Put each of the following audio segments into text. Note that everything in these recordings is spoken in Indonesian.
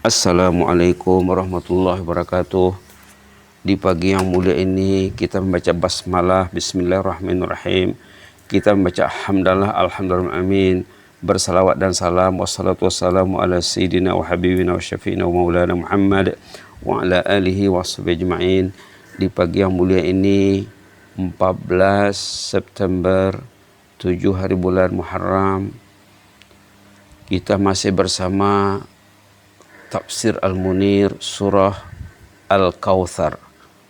Assalamualaikum warahmatullahi wabarakatuh. Di pagi yang mulia ini kita membaca basmalah, bismillahirrahmanirrahim. Kita membaca hamdalah, alhamdulillah, amin. Bersalawat dan salam, wassalatu wassalamu ala sayyidina wa habibina wa syafi'ina wa maulana Muhammad wa ala alihi wa sahbihi ajma'in. Di pagi yang mulia ini 14 September 7 hari bulan Muharram, kita masih bersama Tafsir Al-Munir Surah Al-Kautsar.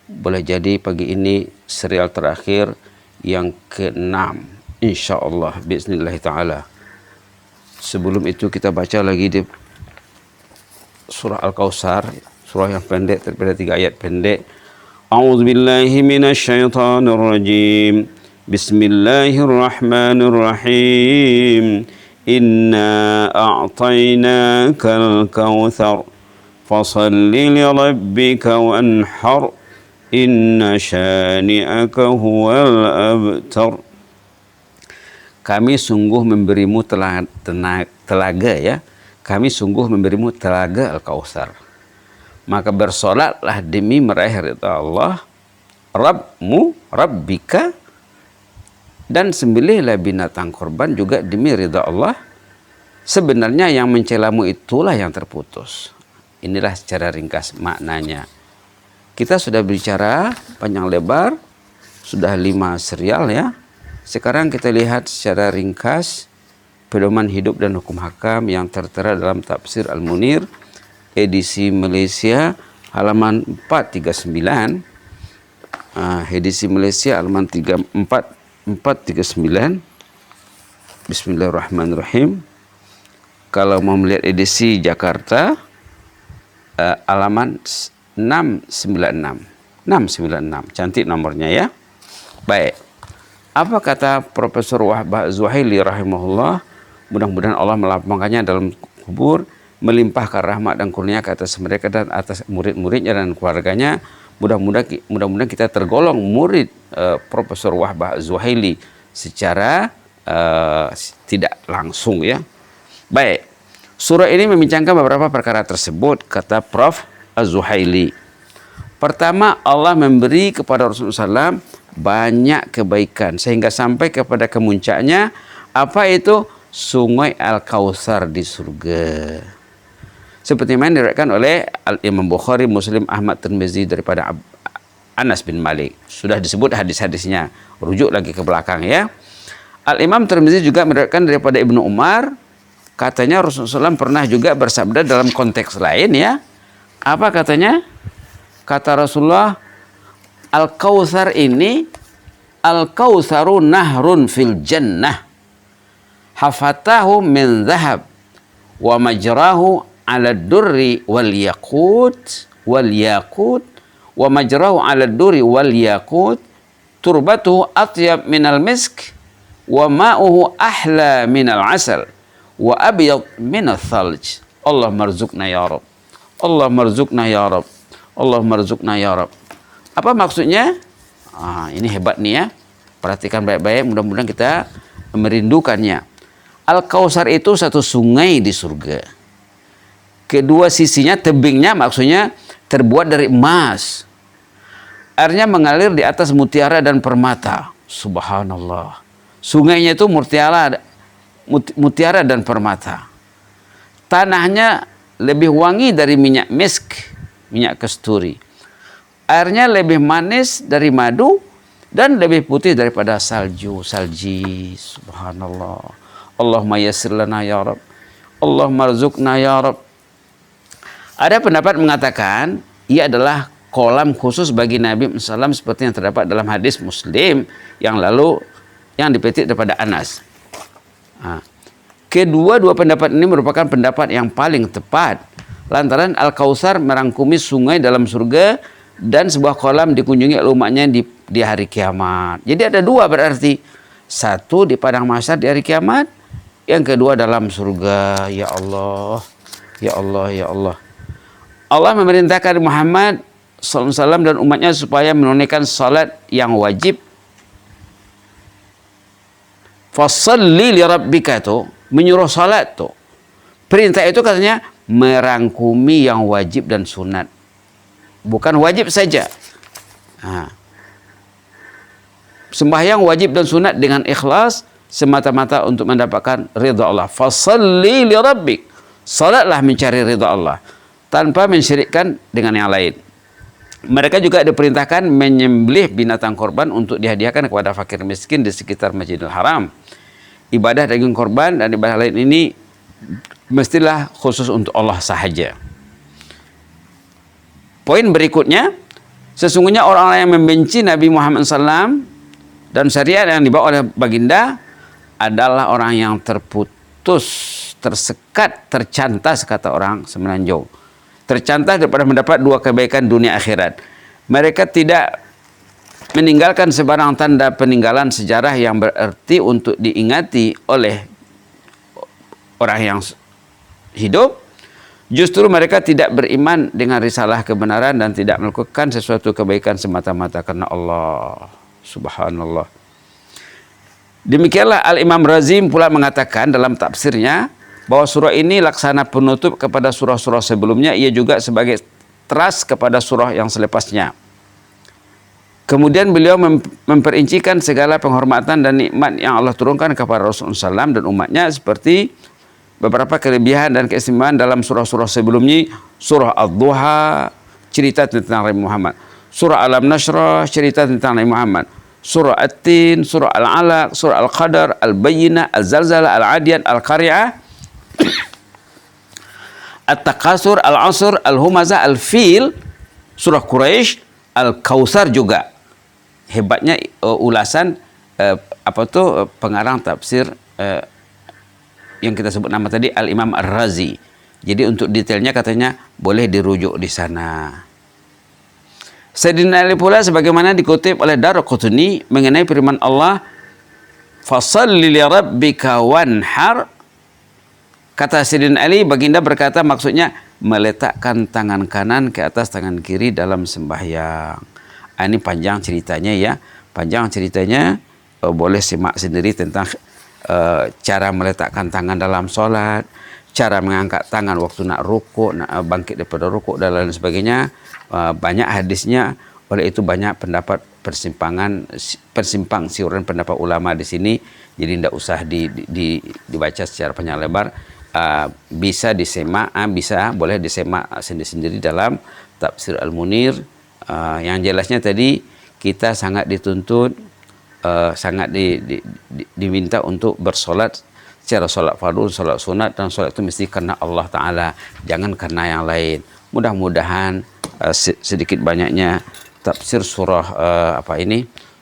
Boleh jadi pagi ini serial terakhir yang ke-6 insyaallah bismillah ta'ala. Sebelum itu kita baca lagi di Surah Al-Kautsar, surah yang pendek, terdapat 3 ayat pendek. A'udzubillahi minasyaitonir rajim. Bismillahirrahmanirrahim. Inna a'tainakal kautsar fasalli lirabbika wanhar inna syani'aka huwal abtar. Kami sungguh memberimu telaga ya. Kami sungguh memberimu telaga Al-Kautsar. Maka bersolatlah demi meraih ridha Allah Rabbika, dan sembelihlah binatang korban juga demi ridha Allah. Sebenarnya yang mencelamu itulah yang terputus. Inilah secara ringkas maknanya. Kita sudah bicara panjang lebar, sudah 5 serial ya. Sekarang kita lihat secara ringkas pedoman hidup dan hukum hakam yang tertera dalam Tafsir Al-Munir edisi Malaysia halaman 439. Edisi Malaysia halaman 439. Bismillahirrahmanirrahim. Kalau mau melihat edisi Jakarta, halaman 696. Cantik nomornya ya. Baik. Apa kata Profesor Wahbah Zuhaili rahimahullah? Mudah-mudahan Allah melapangkannya dalam kubur, melimpahkan rahmat dan kurnia ke atas mereka dan atas murid-muridnya dan keluarganya. Mudah-mudahan kita tergolong murid Profesor Wahbah Zuhaili secara tidak langsung ya. Baik, surah ini membincangkan beberapa perkara tersebut, kata Prof. Az-Zuhaili. Pertama, Allah memberi kepada Rasulullah SAW banyak kebaikan sehingga sampai kepada kemuncaknya. Apa itu? Sungai Al-Kautsar di surga. Seperti yang diriwayatkan oleh Imam Bukhari, Muslim, Ahmad, Tirmizi daripada Anas bin Malik. Sudah disebut hadis-hadisnya. Rujuk lagi ke belakang ya. Al-Imam Tirmizi juga meriwayatkan daripada Ibnu Umar. Katanya Rasulullah SAW pernah juga bersabda dalam konteks lain ya. Apa katanya? Kata Rasulullah, Al-Kautsar ini, Al-Kautsaru nahrun fil jannah. Hafatahu min zahab wa majrahu ala durri wal yakut wa majrahu ala durri wal yakut, turbatuhu atyab minal misk wa ma'uhu ahla minal asal wa abyad minal thalj. Allah marzuqna ya Rabb. Allah marzuqna ya Rabb. Allah marzuqna ya Rabb. Apa maksudnya? Ini hebat nih ya. Perhatikan baik-baik, mudah-mudahan kita merindukannya. Al-Kautsar itu satu sungai di surga. Kedua sisinya, tebingnya maksudnya terbuat dari emas. Airnya mengalir di atas mutiara dan permata. Subhanallah. Sungainya itu mutiara dan permata. Tanahnya lebih wangi dari minyak misk, minyak kasturi. Airnya lebih manis dari madu dan lebih putih daripada salji. Subhanallah. Allahumma yassir lana ya Rabb. Allahumma rzuqna ya Rabb. Ada pendapat mengatakan ia adalah kolam khusus bagi Nabi SAW seperti yang terdapat dalam hadis Muslim yang lalu yang dipetik daripada Anas. Kedua pendapat ini merupakan pendapat yang paling tepat lantaran Al-Kautsar merangkumi sungai dalam surga dan sebuah kolam dikunjungi oleh umatnya di hari kiamat. Jadi ada 2 berarti. Satu di padang mahsyar di hari kiamat, yang kedua dalam surga. Ya Allah, ya Allah, ya Allah. Allah memerintahkan Muhammad SAW dan umatnya supaya menunaikan salat yang wajib. Fasalli li rabbika, menyuruh salat tuh. Perintah itu katanya merangkumi yang wajib dan sunat. Bukan wajib saja. Sembahyang wajib dan sunat dengan ikhlas semata-mata untuk mendapatkan ridha Allah. Fasalli li rabbik. Salatlah mencari ridha Allah tanpa mensyirikkan dengan yang lain. Mereka juga diperintahkan menyembelih binatang korban untuk dihadiahkan kepada fakir miskin di sekitar Masjidil Haram. Ibadah daging korban dan ibadah lain ini mestilah khusus untuk Allah sahaja. Poin berikutnya, sesungguhnya orang-orang yang membenci Nabi Muhammad SAW dan syariat yang dibawa oleh baginda adalah orang yang terputus, tersekat, tercantas, kata orang Semenanjung. Tercantas daripada mendapat dua kebaikan dunia akhirat. Mereka tidak meninggalkan sebarang tanda peninggalan sejarah yang berarti untuk diingati oleh orang yang hidup. Justru mereka tidak beriman dengan risalah kebenaran dan tidak melakukan sesuatu kebaikan semata-mata karena Allah. Subhanallah. Demikianlah Al-Imam Razim pula mengatakan dalam tafsirnya bahwa surah ini laksana penutup kepada surah-surah sebelumnya. Ia juga sebagai teras kepada surah yang selepasnya. Kemudian beliau memperincikan segala penghormatan dan nikmat yang Allah turunkan kepada Rasulullah SAW dan umatnya, seperti beberapa kelebihan dan keistimewaan dalam surah-surah sebelumnya. Surah Ad-Duha cerita tentang Nabi Muhammad. Surah Alam Nashrah cerita tentang Nabi Muhammad. Surah At-Tin, Surah Al-Alaq, Surah Al-Qadar, Al-Bayyinah, Al-Zalzalah, Al-Adiyat, Al-Qari'ah, At-Takasur, Al-Asr, Al-Humazah, Al-Fil, Surah Quraisy, Al-Kautsar juga. Hebatnya ulasan pengarang tafsir yang kita sebut nama tadi, Al-Imam Ar-Razi. Jadi untuk detailnya katanya boleh dirujuk di sana. Sayyidina Ali pula sebagaimana dikutip oleh Daraqutni mengenai firman Allah, "Fashalli li rabbika wanhar." Kata Sayyidina Ali, baginda berkata maksudnya meletakkan tangan kanan ke atas tangan kiri dalam sembahyang. Ini panjang ceritanya ya. Panjang ceritanya, boleh simak sendiri tentang cara meletakkan tangan dalam sholat, cara mengangkat tangan waktu nak rukuk, nak bangkit daripada rukuk dan lain sebagainya. Banyak hadisnya, oleh itu banyak pendapat persimpang siuran pendapat ulama di sini. Jadi tidak usah dibaca secara panjang lebar. Bisa disemak, boleh disemak sendiri-sendiri dalam Tafsir Al-Munir. Yang jelasnya tadi kita sangat dituntut, sangat diminta untuk bersolat secara solat fardu, solat sunat, dan solat itu mesti karena Allah Ta'ala, jangan karena yang lain. Mudah-mudahan sedikit banyaknya tafsir surah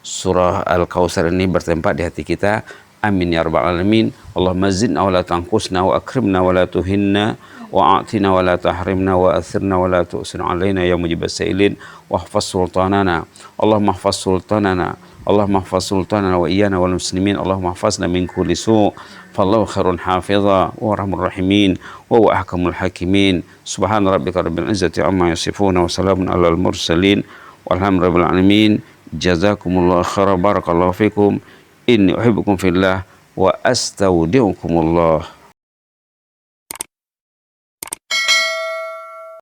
surah Al-Kautsar ini bertempat di hati kita. Amin ya rabbal alamin. Allahumma zidna wa la tanqusna wa akrimna wa la tuhinna wa a'tina wa la tahrimna wa athirna wa la tu'sir alaina ya mujibas sa'ilin wa hafaz sultanana. Allahumma hafaz sultanana. Allahumma hafaz sultanana wa iyana wal muslimin. Allahumma hafazna min kulli su'. Fallahu khairun hafidha wa rahmur rahimin wa huwa ahkamul hakimin. Subhana rabbika rabbil izzati amma yasifuna wa salamun alal mursalin walhamdulillahi rabbil alamin. Jazakumullahu khairan, barakallahu fikum. Inni uhibbukum fillah wa astaudiukumullah.